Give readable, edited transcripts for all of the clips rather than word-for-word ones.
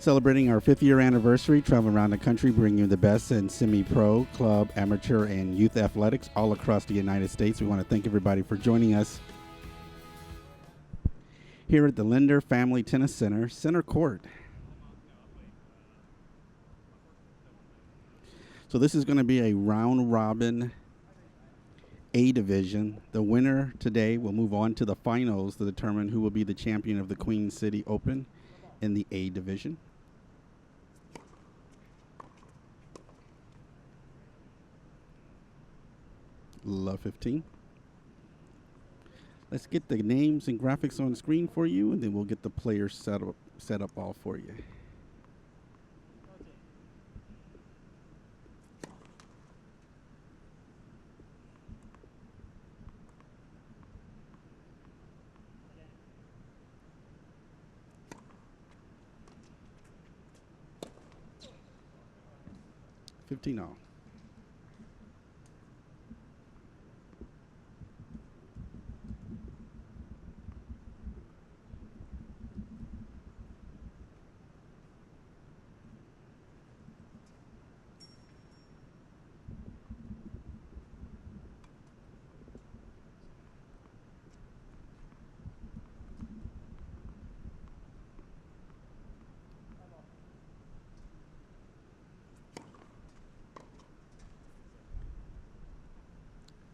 Celebrating our 5th-year anniversary, traveling around the country, bringing you the best in semi-pro, club, amateur, and youth athletics all across the United States. We want to thank everybody for joining us here at the Linder Family Tennis Center, Center Court. So this is going to be a round-robin A division. The winner today will move on to the finals to determine who will be the champion of the Queen City Open in the A division. Love 15. Let's get the names and graphics on the screen for you, and then we'll get the players set up all for you. $15 all.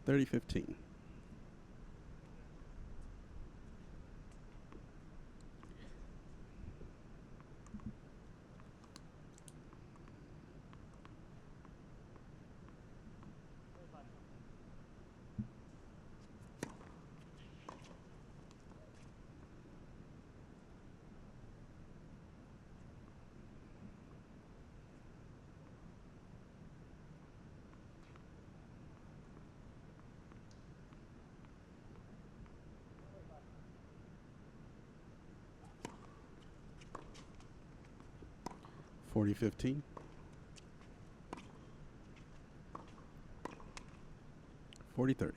$30-15. $40-15. $40-30.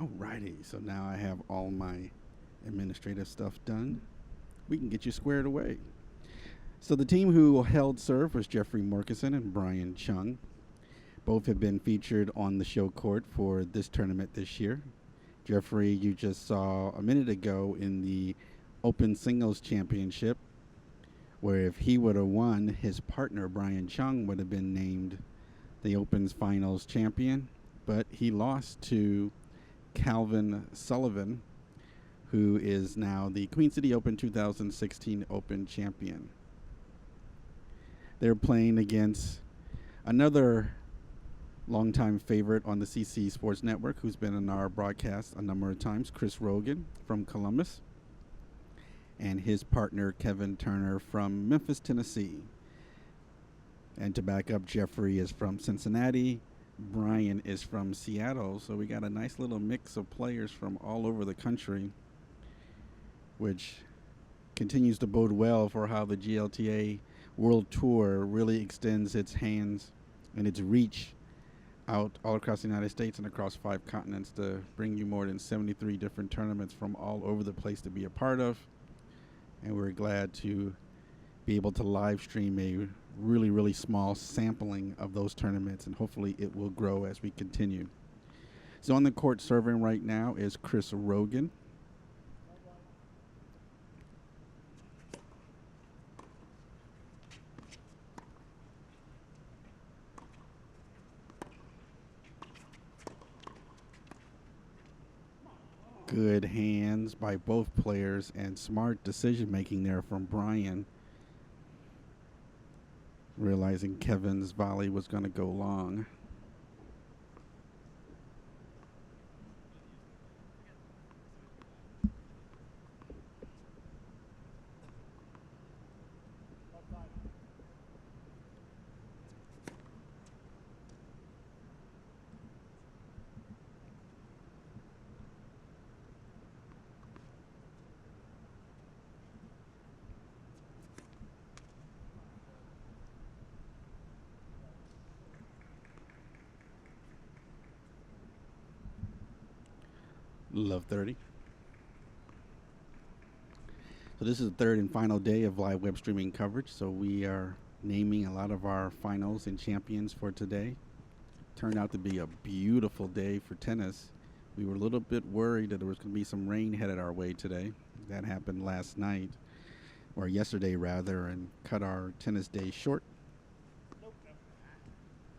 Alrighty, so now I have all my administrative stuff done. We can get you squared away. So the team who held serve was Jeffrey Morgeson and Bryan Chung. Both have been featured on the show court for this tournament this year. Jeffrey, you just saw a minute ago in the Open Singles Championship, where if he would have won, his partner, Bryan Chung, would have been named the Open's Finals champion. But he lost to Calvin Sullivan, who is now the Queen City Open 2016 Open champion. They're playing against another longtime favorite on the CC Sports Network, who's been on our broadcast a number of times, Chris Rogan from Columbus, and his partner, Kevin Turner from Memphis, Tennessee. And to back up, Jeffrey is from Cincinnati. Bryan is from Seattle, so we got a nice little mix of players from all over the country, which continues to bode well for how the GLTA World Tour really extends its hands and its reach out all across the United States and across 5 continents to bring you more than 73 different tournaments from all over the place to be a part of. And we're glad to be able to live stream a really, really small sampling of those tournaments, and hopefully it will grow as we continue. So on the court serving right now is Chris Rogan. Good hands by both players and smart decision making there from Bryan. realizing Kevin's volley was going to go long. Love 30. So this is the third and final day of live web streaming coverage. So we are naming a lot of our finals and champions for today. Turned out to be a beautiful day for tennis. We were a little bit worried that there was going to be some rain headed our way today. That happened last night, or yesterday rather, and cut our tennis day short.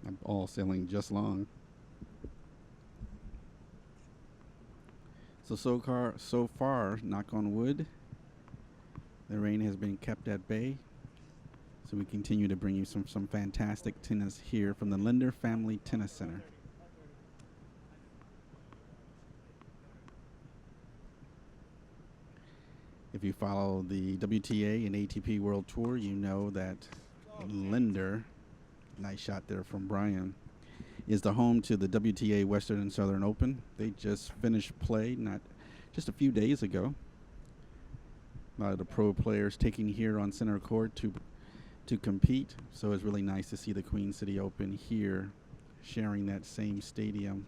I'm all sailing just long. So far, knock on wood, the rain has been kept at bay. So we continue to bring you some fantastic tennis here from the Linder Family Tennis Center. If you follow the WTA and ATP World Tour, you know that Linder, nice shot there from Bryan, is the home to the WTA Western and Southern Open. They just finished play not just a few days ago. A lot of the pro players taking here on center court to compete. So it's really nice to see the Queen City Open here sharing that same stadium,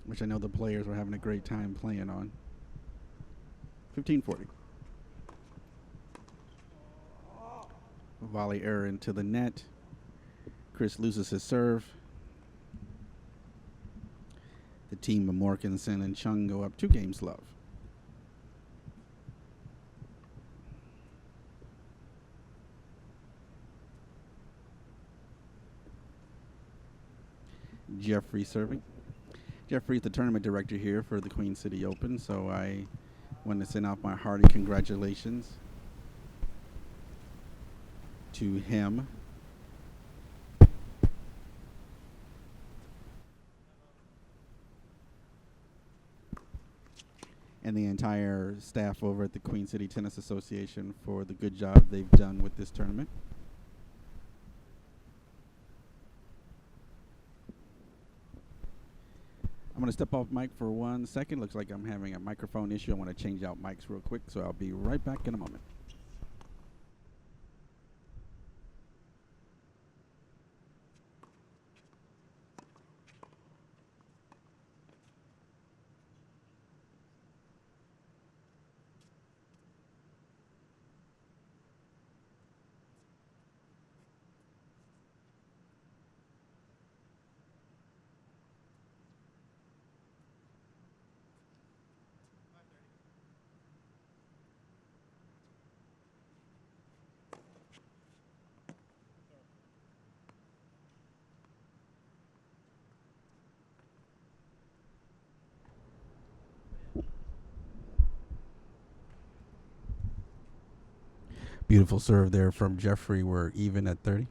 which I know the players were having a great time playing on. 15-40. Volley error into the net. Chris loses his serve. The team of Morgeson and Chung go up 2 games love. Jeffrey serving. Jeffrey's the tournament director here for the Queen City Open, so I want to send out my hearty congratulations to him. And the entire staff over at the Queen City Tennis Association for the good job they've done with this tournament. I'm going to step off mic for 1 second. Looks like I'm having a microphone issue. I want to change out mics real quick, so I'll be right back in a moment. Beautiful serve there from Jeffrey. We're even at 30.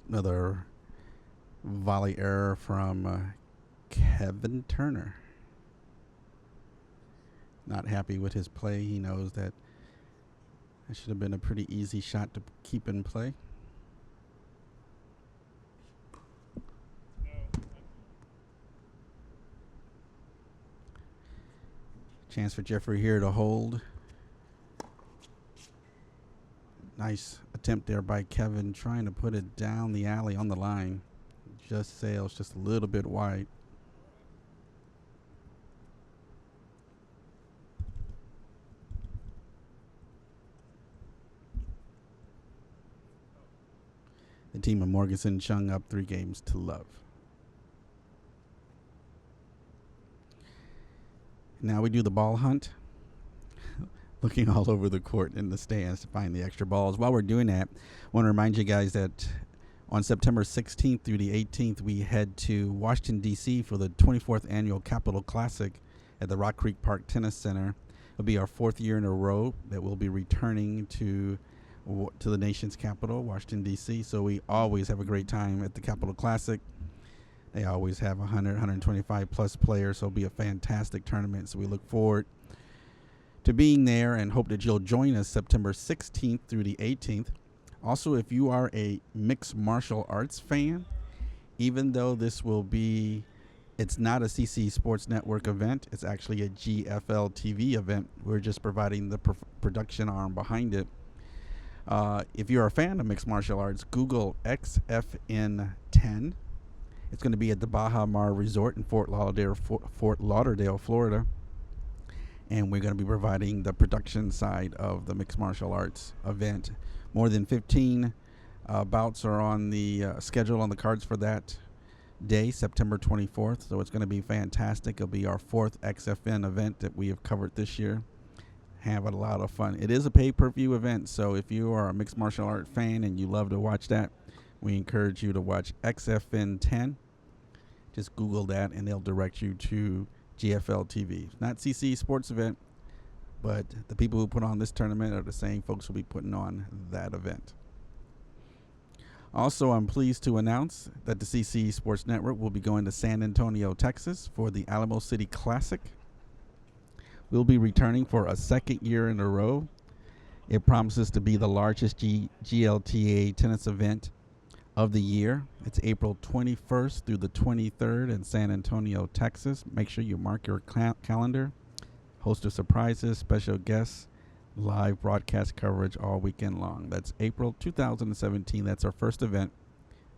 Another volley error from Kevin Turner. Not happy with his play. He knows that should have been a pretty easy shot to keep in play. Chance for Jeffrey here to hold. Nice attempt there by Kevin, trying to put it down the alley on the line. Just sails just a little bit wide. The team of Morgeson Chung up 3 games to love. Now we do the ball hunt. Looking all over the court in the stands to find the extra balls. While we're doing that, I want to remind you guys that On September 16th through the 18th, we head to Washington, D.C. for the 24th Annual Capital Classic at the Rock Creek Park Tennis Center. It'll be our 4th year in a row that we'll be returning to the nation's capital, Washington, D.C. So we always have a great time at the Capital Classic. They always have 100, 125 plus players, so it'll be a fantastic tournament. So we look forward to being there and hope that you'll join us September 16th through the 18th. Also, if you are a mixed martial arts fan, even though it's not a CC Sports Network event, it's actually a GFL TV event. We're just providing the production arm behind it. If you're a fan of mixed martial arts, Google XFN10. It's going to be at the Baja Mar Resort in Fort Lauderdale, Florida. And we're going to be providing the production side of the mixed martial arts event. More than 15 bouts are on the schedule on the cards for that day, September 24th. So it's going to be fantastic. It'll be our 4th XFN event that we have covered this year. Have a lot of fun. It is a pay-per-view event, so if you are a mixed martial art fan and you love to watch that, we encourage you to watch XFN 10. Just Google that, and they'll direct you to GFL TV. Not CC Sports event, but the people who put on this tournament are the same folks who will be putting on that event. Also, I'm pleased to announce that the CC Sports Network will be going to San Antonio, Texas for the Alamo City Classic. We'll be returning for a 2nd year in a row. It promises to be the largest GLTA tennis event of the year. It's April 21st through the 23rd in San Antonio, Texas. Make sure you mark your calendar. Host of surprises, special guests, live broadcast coverage all weekend long. That's April 2017. That's our first event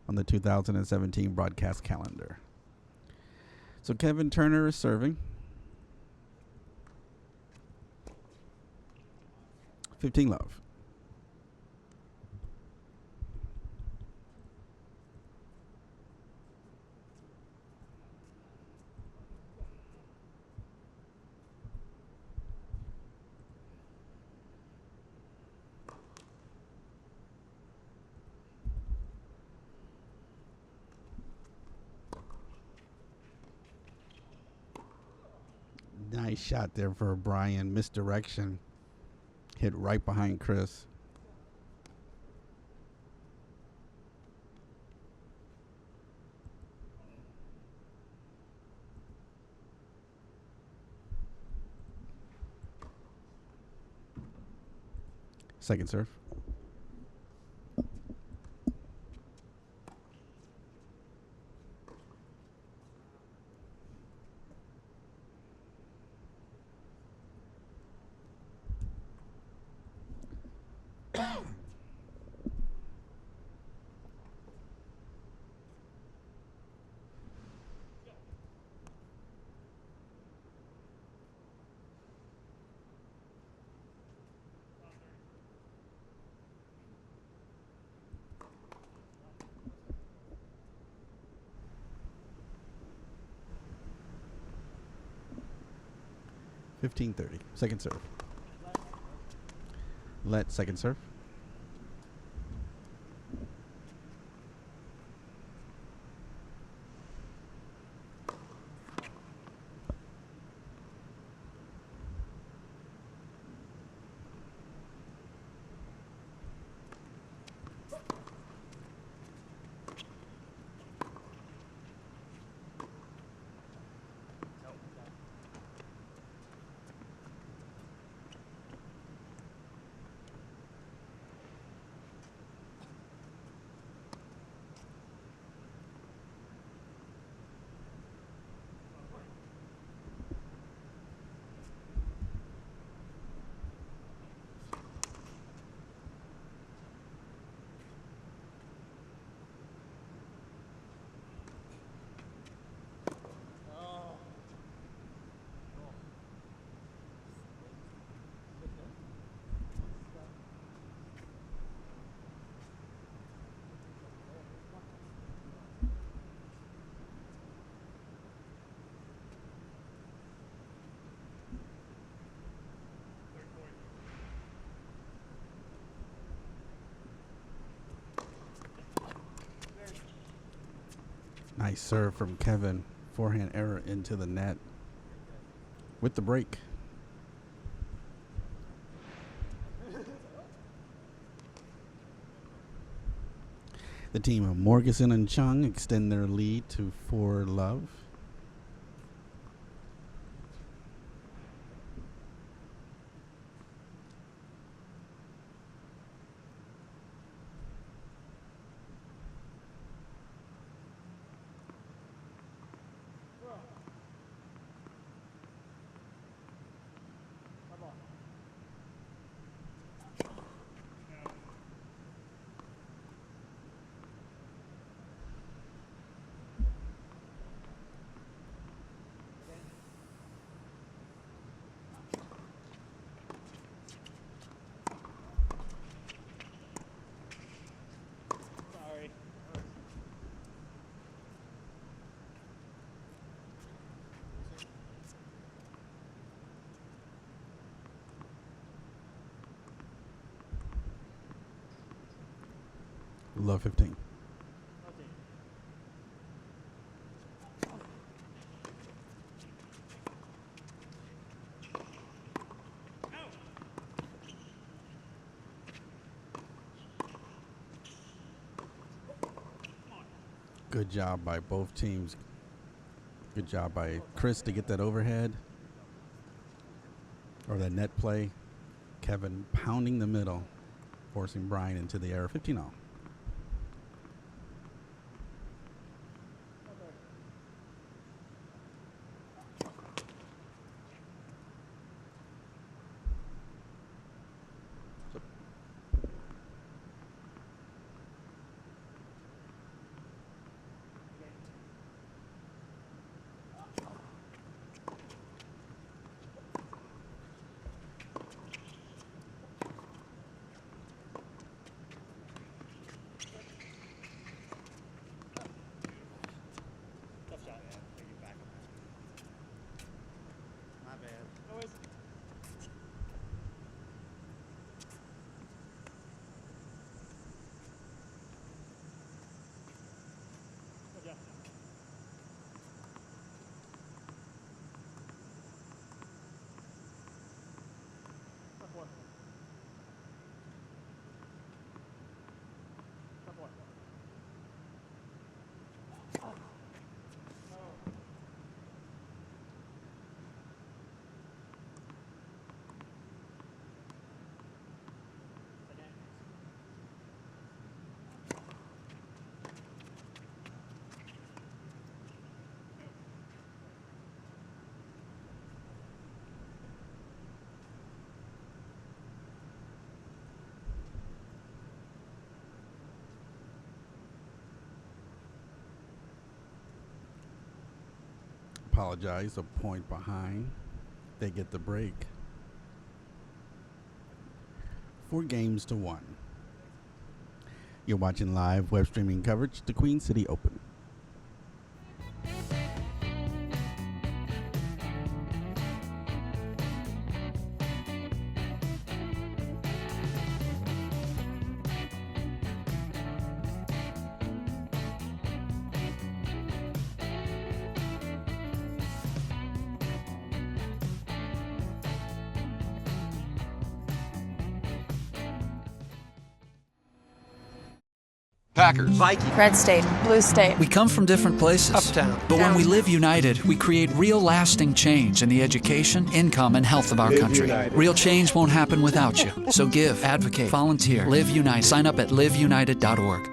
on the 2017 broadcast calendar. So Kevin Turner is serving. 15 love. Nice shot there for Bryan. Misdirection. Hit right behind Chris. Second serve. $15.30. Second serve. Let second serve. Nice serve from Kevin. Forehand error into the net with the break. The team of Morgeson and Chung extend their lead to 4-love. Love 15. Good job by both teams. Good job by Chris to get that overhead or that net play. Kevin pounding the middle, forcing Bryan into the error. 15-all. Apologize, a point behind. They get the break. 4-1. You're watching live web streaming coverage, the Queen City Open. Packers, Vikings, Red State, Blue State. We come from different places. Uptown. But when we live united, we create real lasting change in the education, income, and health of our country. Real change won't happen without you. So give, advocate, volunteer, live united. Sign up at liveunited.org.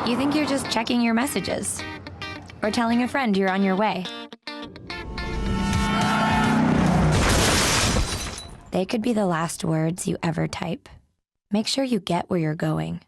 You think you're just checking your messages or telling a friend you're on your way. They could be the last words you ever type. Make sure you get where you're going.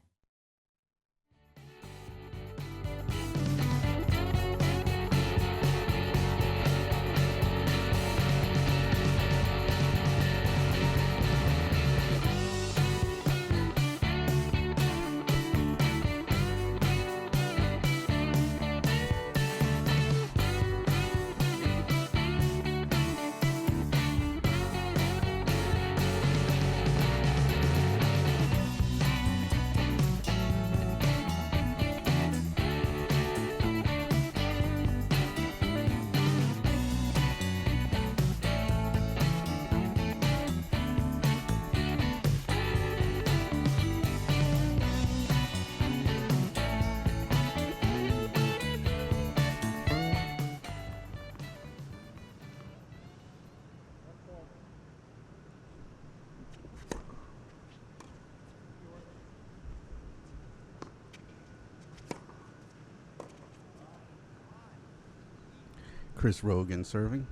Chris Rogan serving.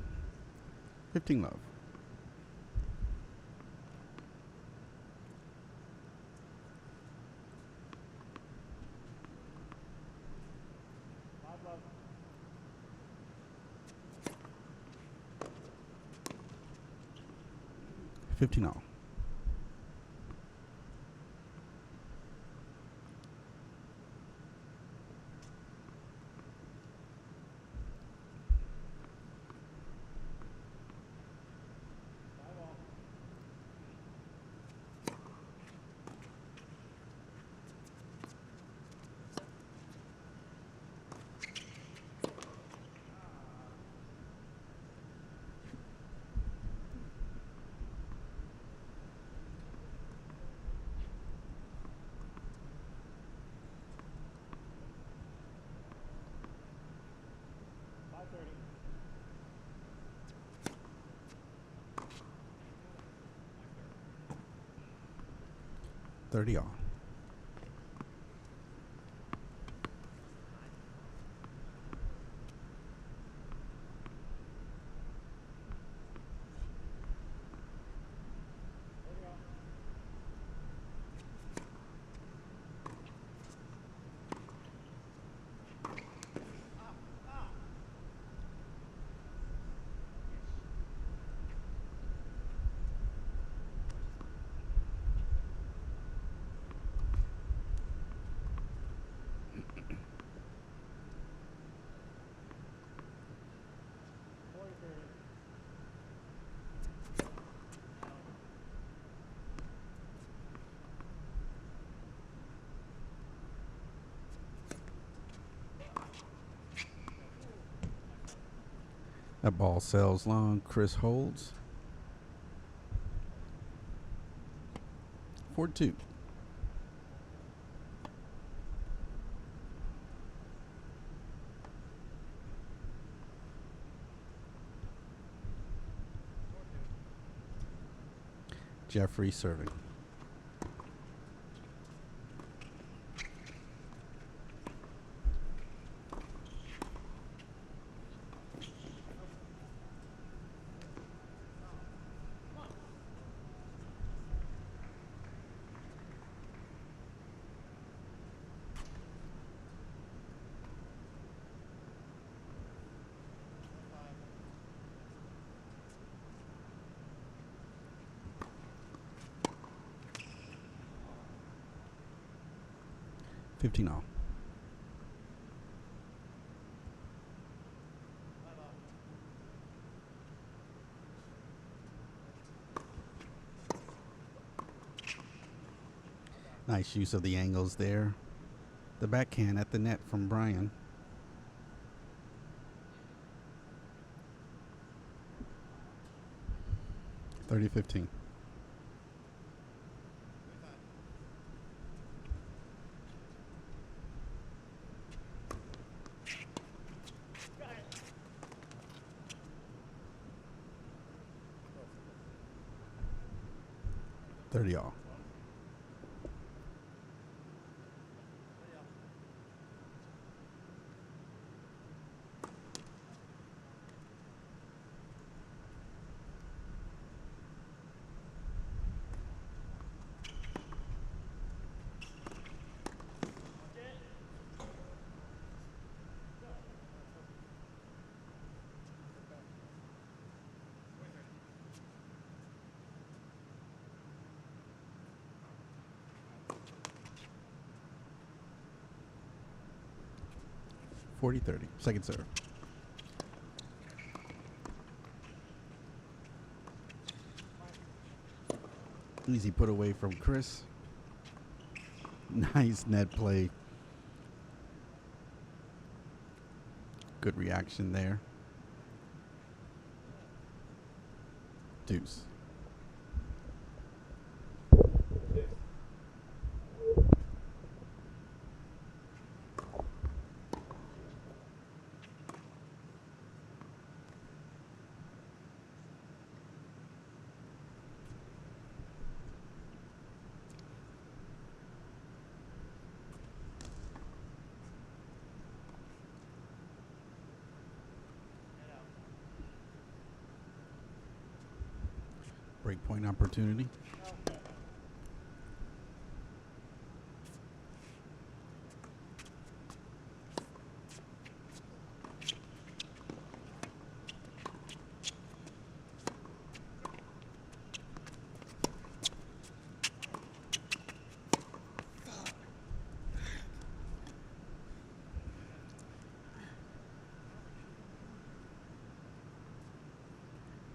15 love. $15 all. $30 all. That ball sails long. Chris holds. 4-2. Jeffrey serving. $15 all. Nice use of the angles there. The backhand at the net from Bryan. $30-15. $30 all. $40-30. Second serve. Easy put away from Chris. Nice net play. Good reaction there. Deuce. Breakpoint opportunity.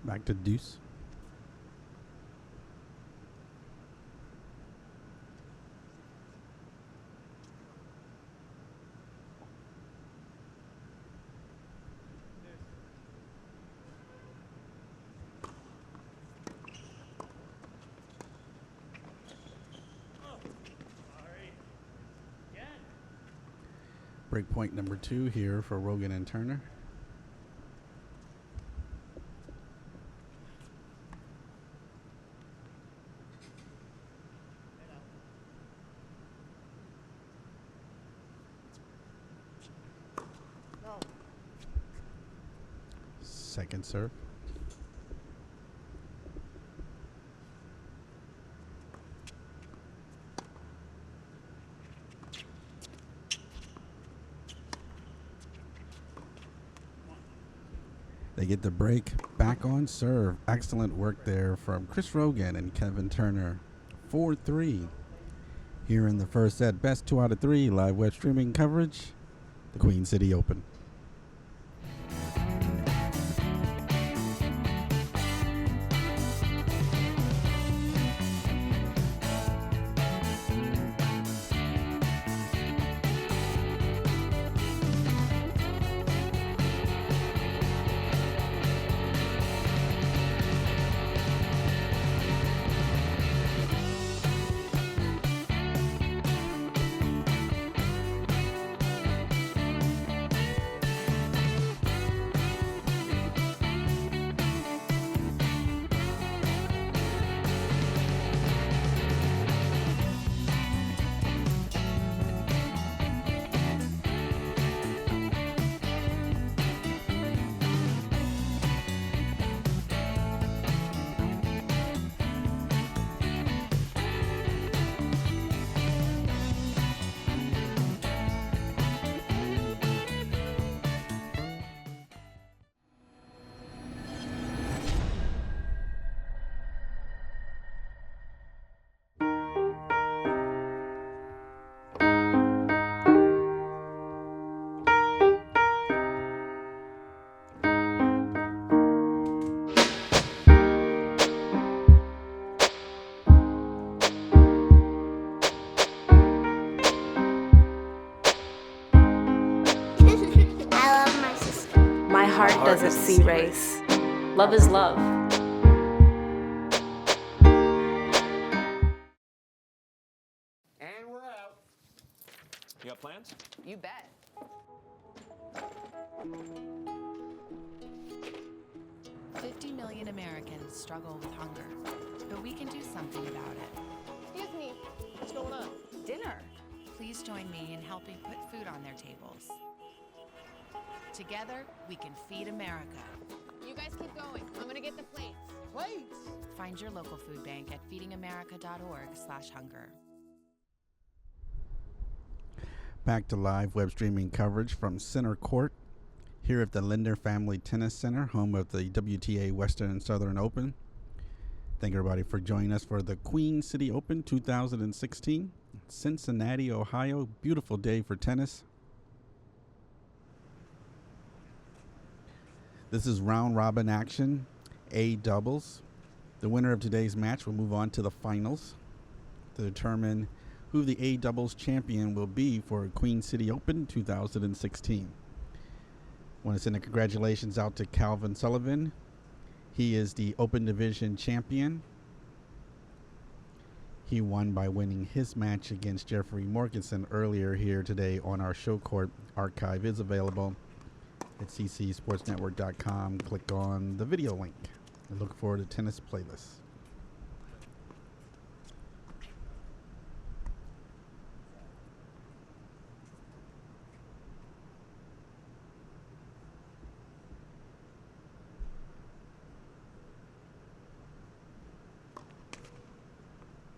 Back to deuce. Breakpoint number 2 here for Rogan and Turner. Second serve. They get the break back on serve. Excellent work there from Chris Rogan and Kevin Turner. 4-3 here in the first set. Best 2 out of 3 live web streaming coverage. The Queen City Open. Heart doesn't see race. Love is love. And we're out. You got plans? You bet. $50 million Americans struggle with hunger, but we can do something about it. Excuse me. What's going on? Dinner. Please join me in helping put food on their tables. Together, we can feed America. You guys keep going. I'm gonna get the plates. Plates? Find your local food bank at feedingamerica.org/hunger. Back to live web streaming coverage from Center Court here at the Linder Family Tennis Center, home of the WTA Western and Southern Open. Thank everybody for joining us for the Queen City Open 2016, Cincinnati, Ohio. Beautiful day for tennis. This is round robin action, A doubles. The winner of today's match will move on to the finals to determine who the A doubles champion will be for Queen City Open 2016. Want to send a congratulations out to Calvin Sullivan. He is the Open Division champion. He won by winning his match against Jeffrey Morgeson earlier here today on our show court. Archive is available at ccsportsnetwork.com. Click on the video link and look for the tennis playlist.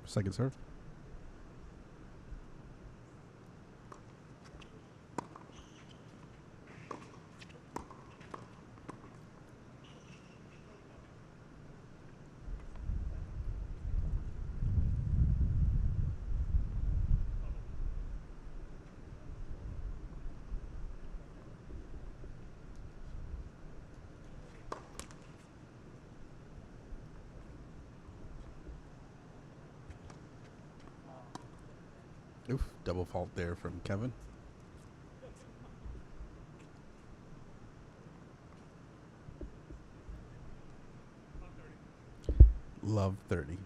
Second serve. Oof, double fault there from Kevin. Love 30.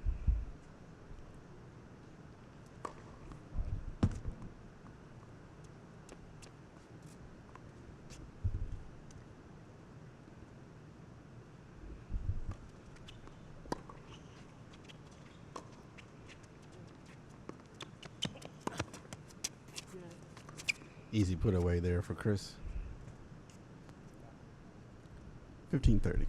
Easy put away there for Chris. 15-30.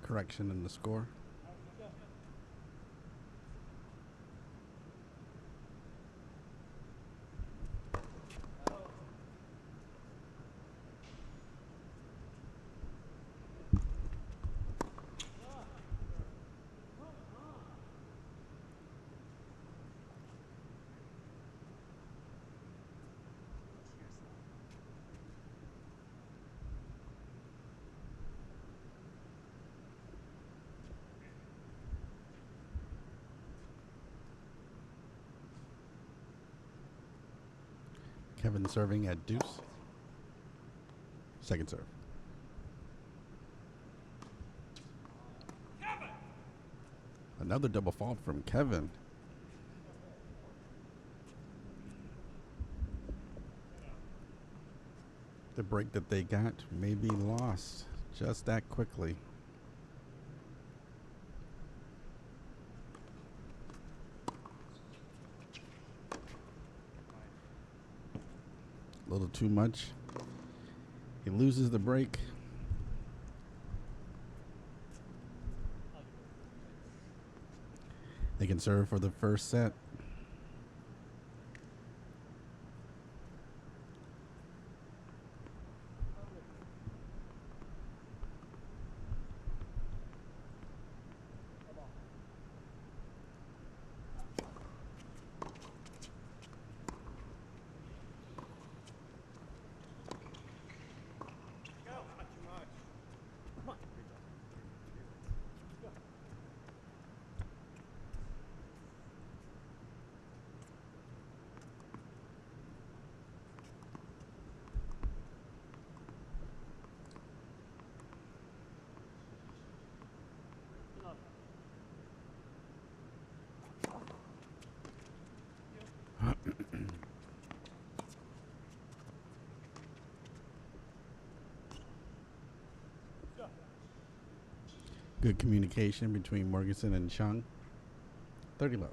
Correction in the score. Kevin serving at deuce. Second serve. Another double fault from Kevin. The break that they got may be lost just that quickly. A little too much. He loses the break. They can serve for the first set. Good communication between Morgeson and Chung. 30 love.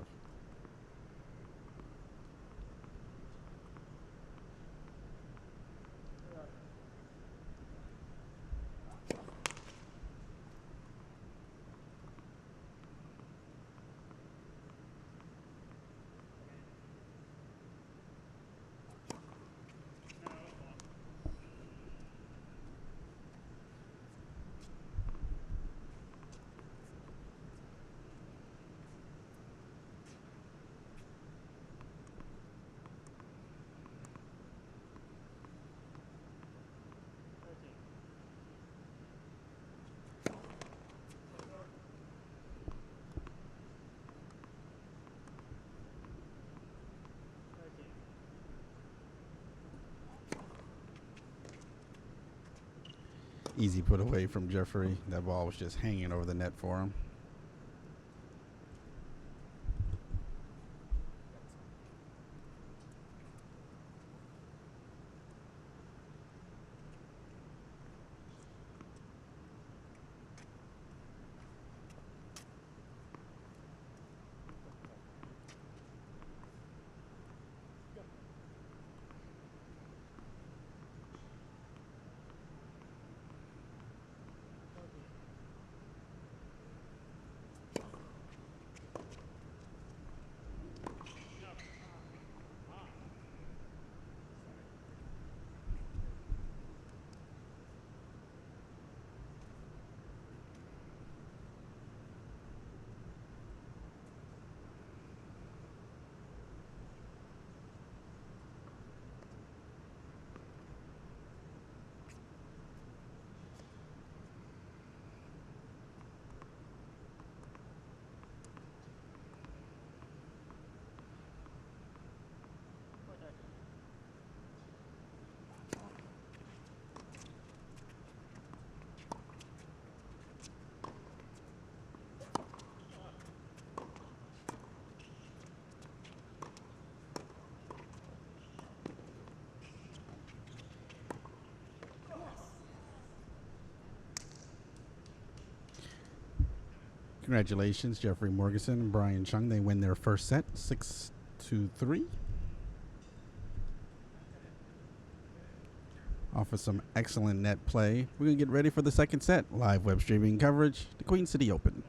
Easy put away from Jeffrey. That ball was just hanging over the net for him. Congratulations, Jeffrey Morgeson and Bryan Chung. They win their first set, 6-3. Off of some excellent net play. We're going to get ready for the second set. Live web streaming coverage, the Queen City Open.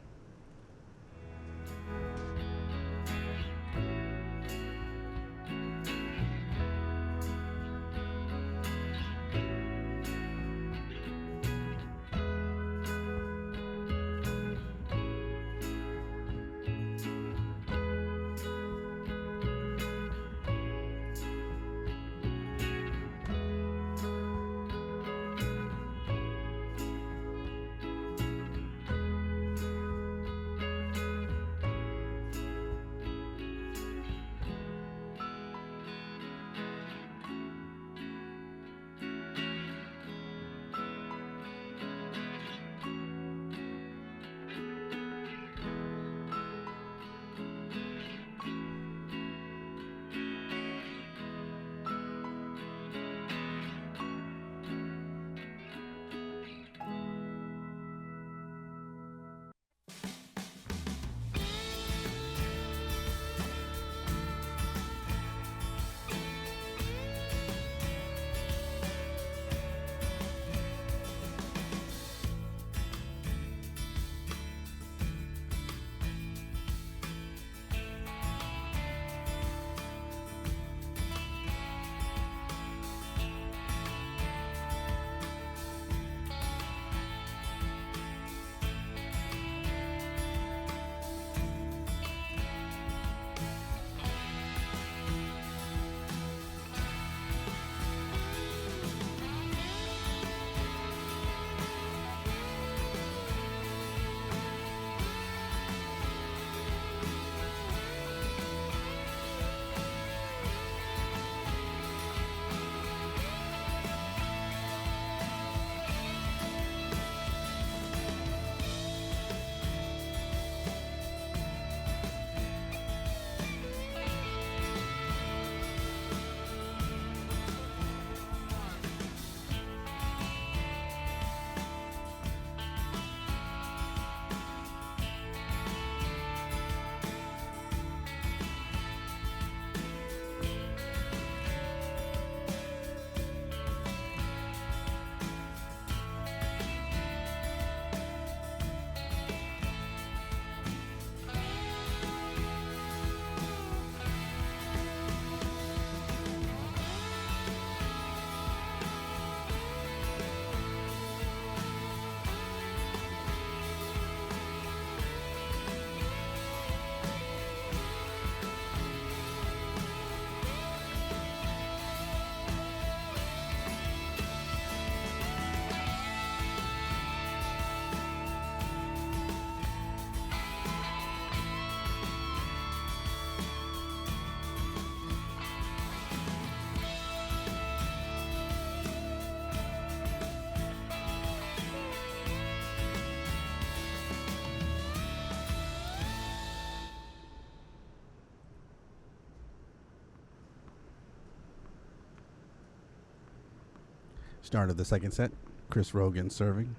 Start of the second set. Chris Rogan serving.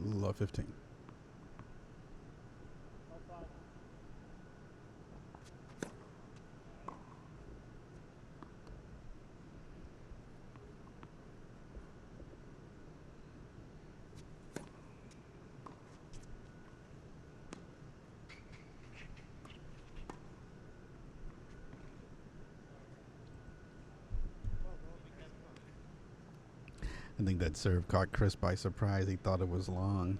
Love 15. I think that serve caught Chris by surprise. He thought it was long.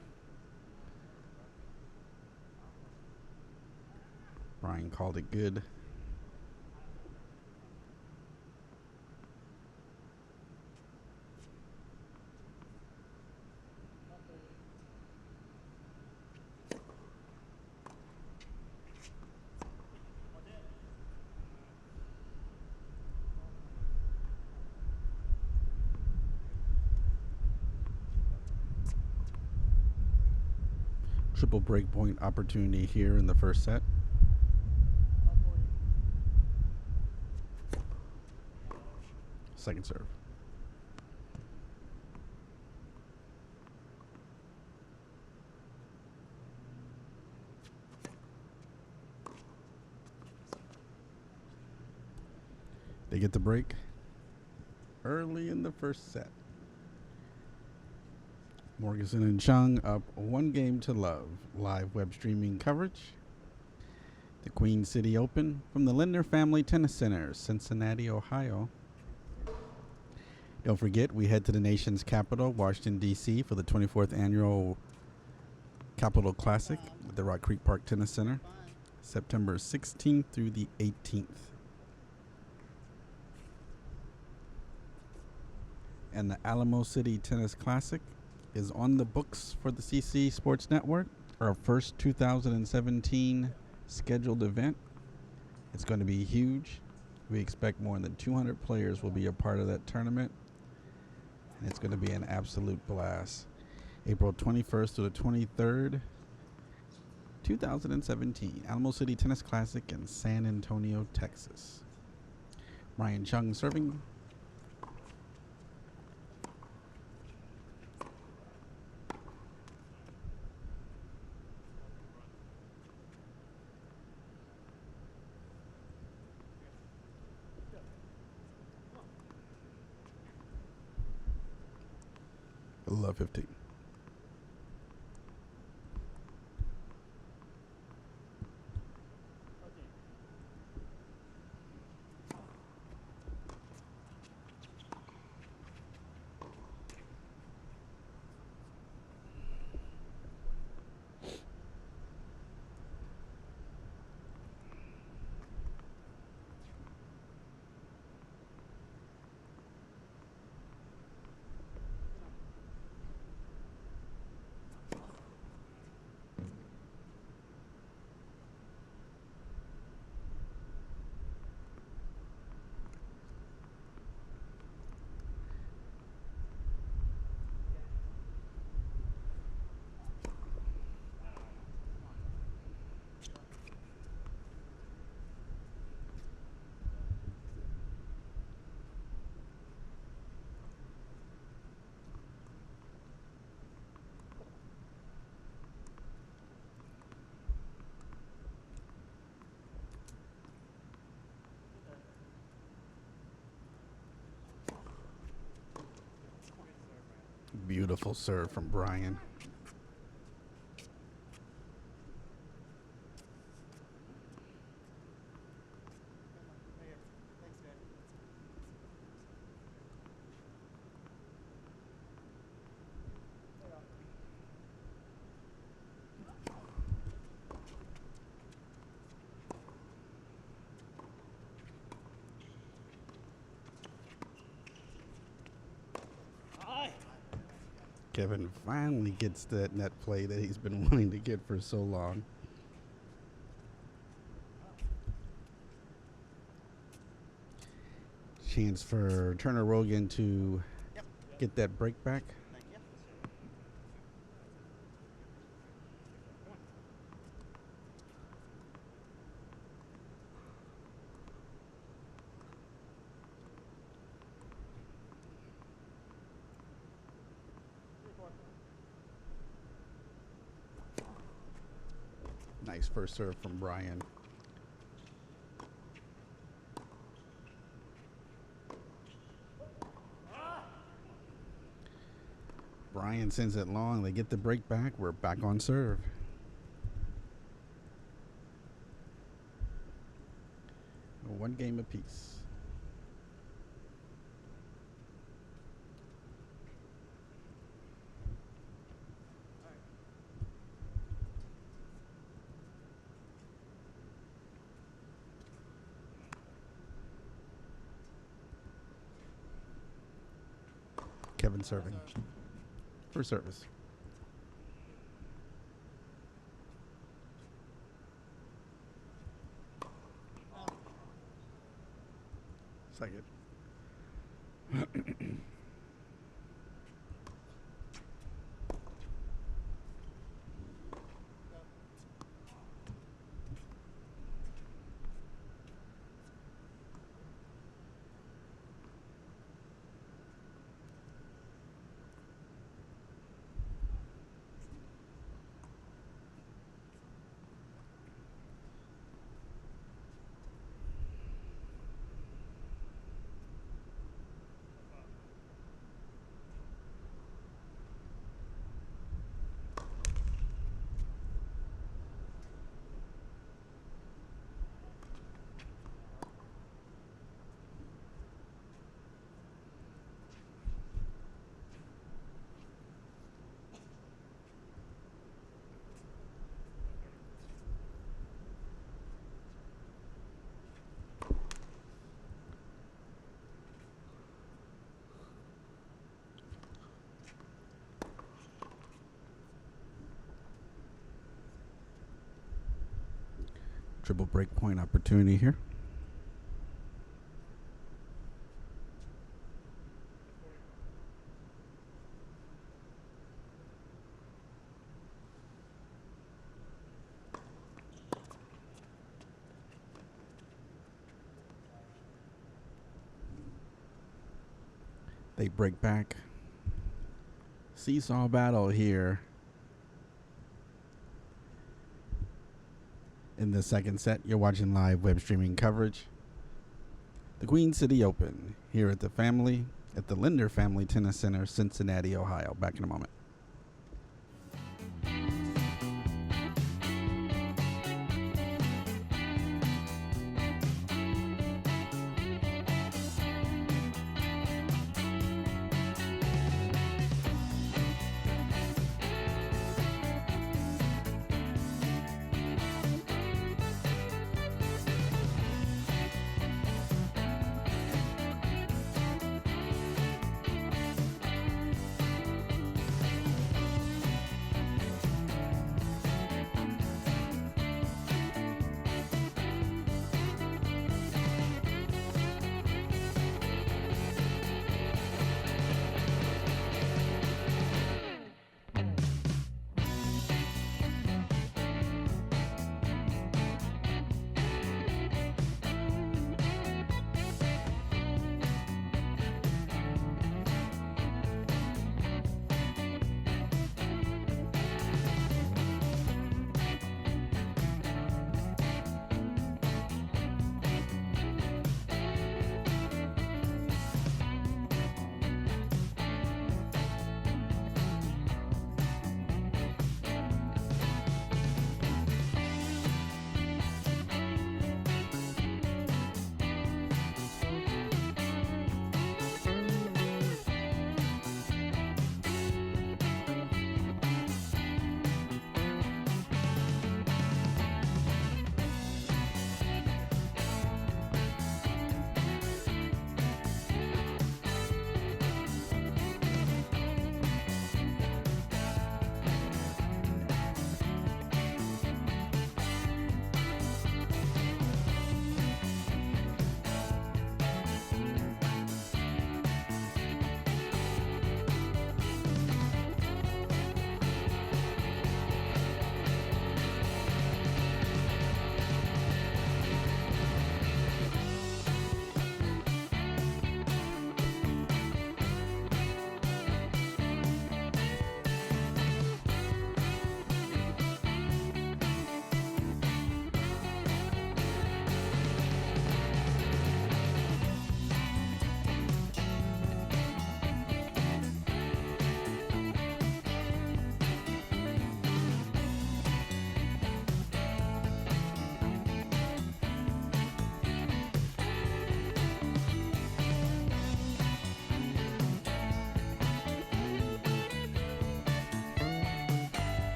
Bryan called it good. Triple break point opportunity here in the first set. Second serve. They get the break early in the first set. Morgeson and Chung up 1-0. Live web streaming coverage. The Queen City Open from the Linder Family Tennis Center, Cincinnati, Ohio. Don't forget, we head to the nation's capital, Washington, D.C. for the 24th Annual Capital Classic at the Rock Creek Park Tennis Center, September 16th through the 18th. And the Alamo City Tennis Classic is on the books for the CC Sports Network, our first 2017 scheduled event. It's going to be huge. We expect more than 200 players will be a part of that tournament, and it's going to be an absolute blast. April 21st to the 23rd, 2017, Alamo City Tennis Classic in San Antonio, Texas. Bryan Chung serving. Love 15. Beautiful serve from Bryan. Kevin finally gets that net play that he's been wanting to get for so long. Chance for Turner Rogan to get that break back. Nice first serve from Bryan. Bryan sends it long. They get the break back. We're back on serve. One game apiece. Kevin serving. First service. Second. Triple break point opportunity here. They break back. Seesaw battle here. In the second set, you're watching live web streaming coverage. The Queen City Open here at the Linder Family Tennis Center, Cincinnati, Ohio. Back in a moment.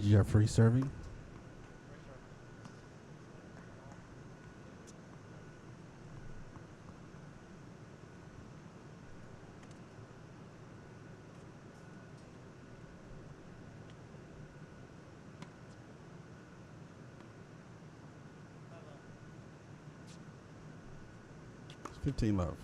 Jeffrey serving. It's 15 love.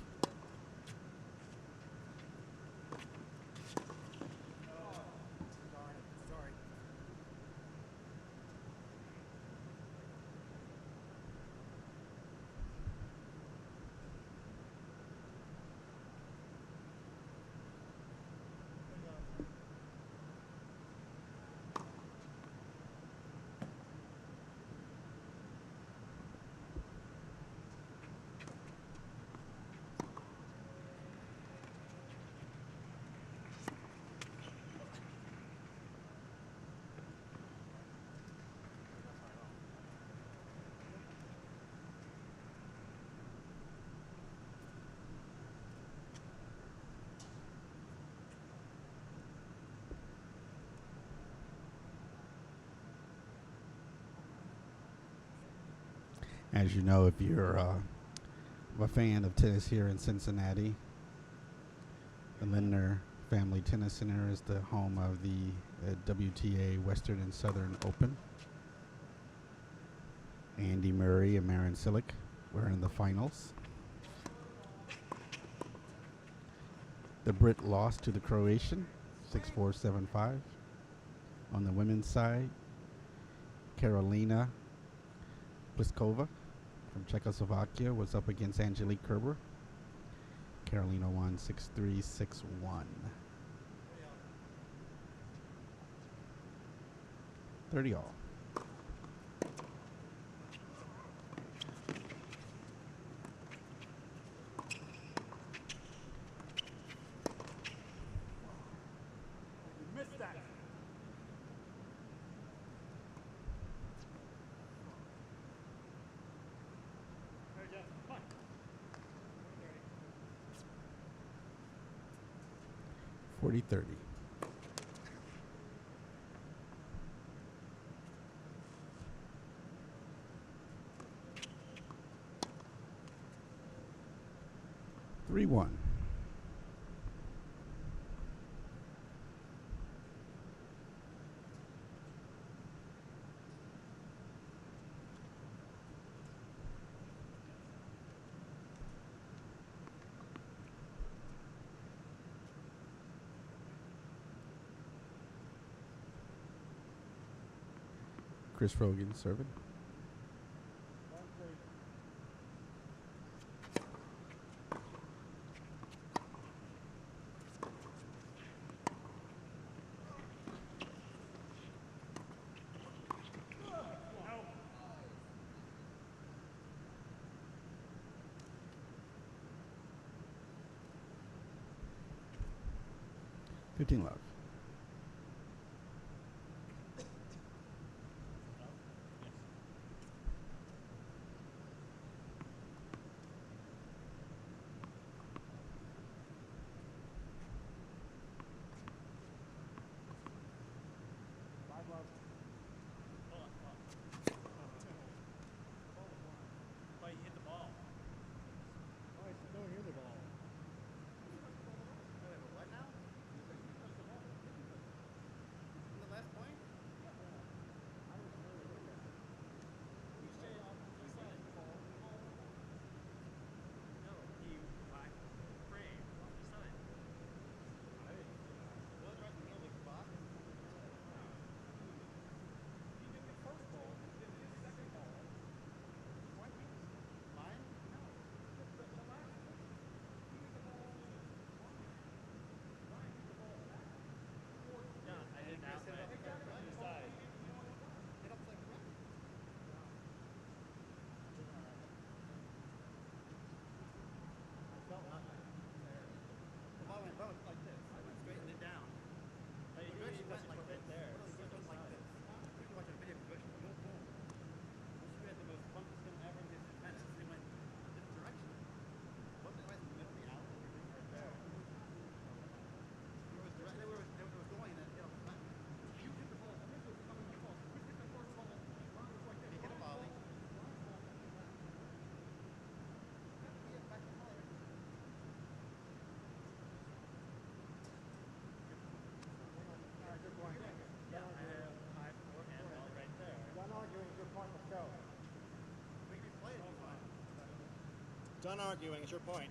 As you know, if you're a fan of tennis here in Cincinnati, the Linder Family Tennis Center is the home of the WTA Western and Southern Open. Andy Murray and Marin Cilic were in the finals. The Brit lost to the Croatian, 6-4, 7-5. On the women's side, Karolina Pliskova from Czechoslovakia was up against Angelique Kerber. Carolina won 6-3, 6-1. 30 all. Missed that. There you go. Come on. 40-30. Three one. Chris Rogan serving. $15 love. Done arguing. It's your point.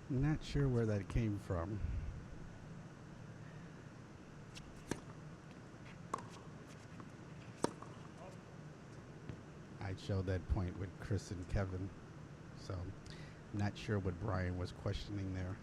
Not sure where that came from. I showed that point with Chris and Kevin, so not sure what Bryan was questioning there.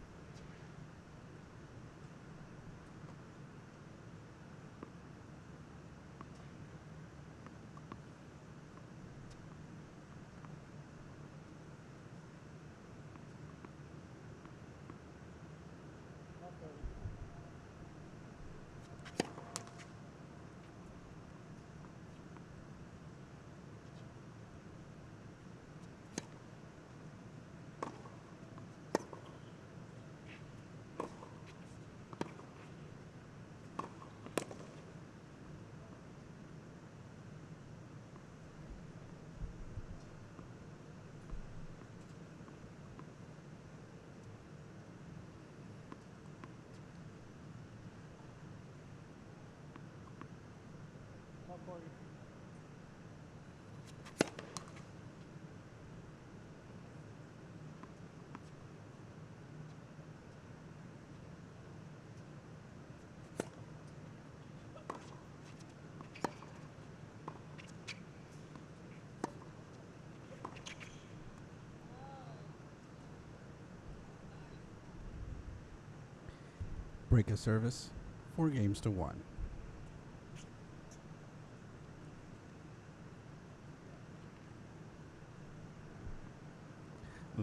Break of service, 4 games to 1.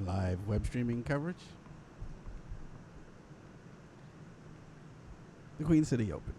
Live web streaming coverage. The Queen City Open.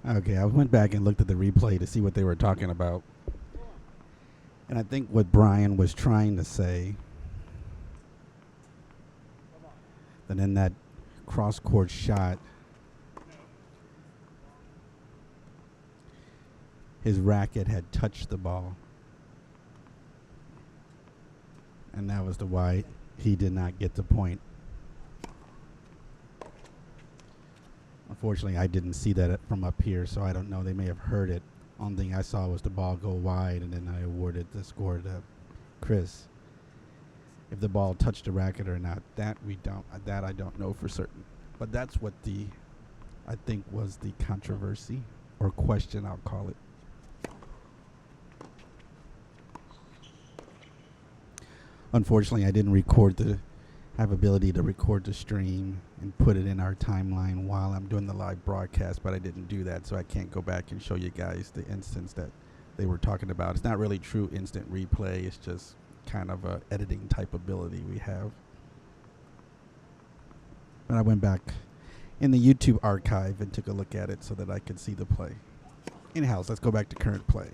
Okay, I went back and looked at the replay to see what they were talking about. And I think what Bryan was trying to say, that in that cross-court shot, his racket had touched the ball. And that was the why he did not get the point. Unfortunately, I didn't see that from up here, so I don't know. They may have heard it. Only thing I saw was the ball go wide, and then I awarded the score to Chris. If the ball touched the racket or not, that I don't know for certain. But that's what I think was the controversy or question, I'll call it. Unfortunately, I didn't have ability to record the stream and put it in our timeline while I'm doing the live broadcast, but I didn't do that, so I can't go back and show you guys the instance that they were talking about. It's not really true instant replay. It's just kind of a editing type ability we have. But I went back in the YouTube archive and took a look at it so that I could see the play. Anyhow, let's go back to current play.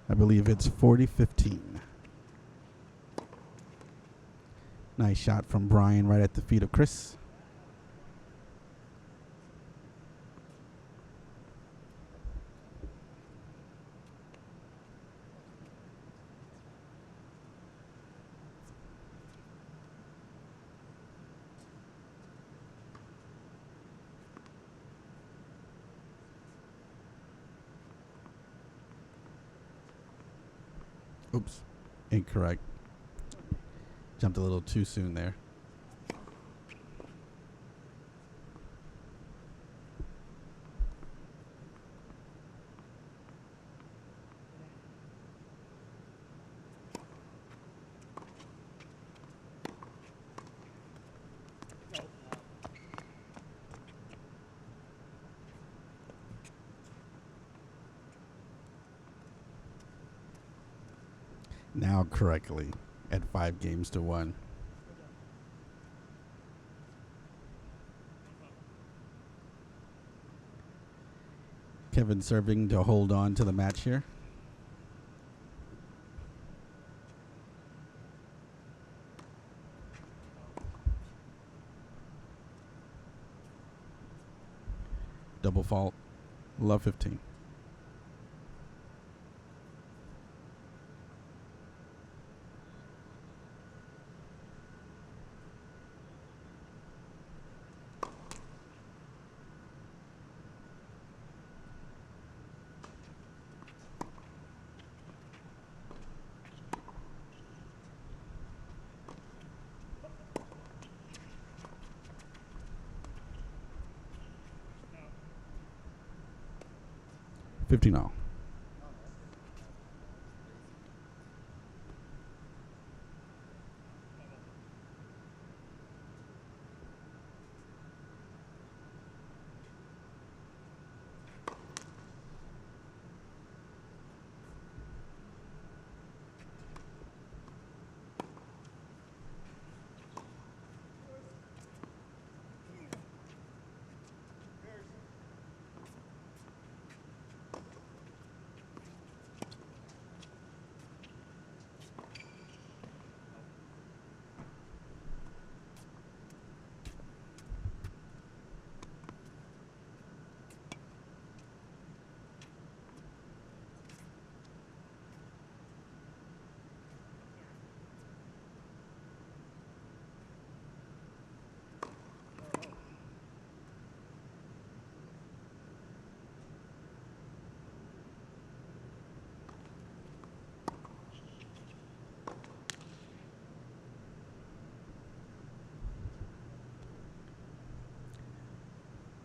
I believe it's 40-15. Nice shot from Bryan right at the feet of Chris. Oops, incorrect. Jumped a little too soon there. Now correctly at 5-1. Kevin serving to hold on to the match here. Double fault. Love 15. $15.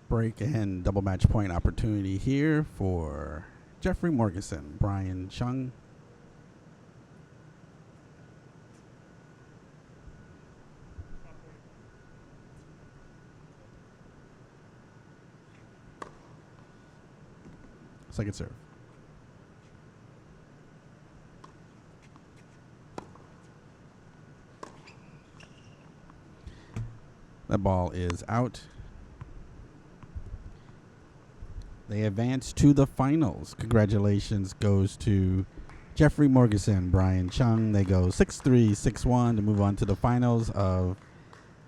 Break and double match point opportunity here for Jeffrey Morgeson, Bryan Chung. Second serve. That ball is out. They advance to the finals. Congratulations goes to Jeffrey Morgeson, Bryan, Chung. They go 6-3, 6-1 to move on to the finals of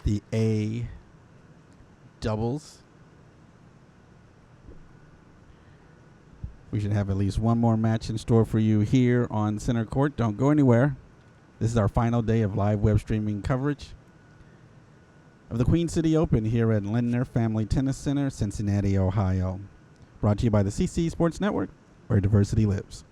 the A doubles. We should have at least one more match in store for you here on Center Court. Don't go anywhere. This is our final day of live web streaming coverage of the Queen City Open here at Linder Family Tennis Center, Cincinnati, Ohio. Brought to you by the CC Sports Network, where diversity lives.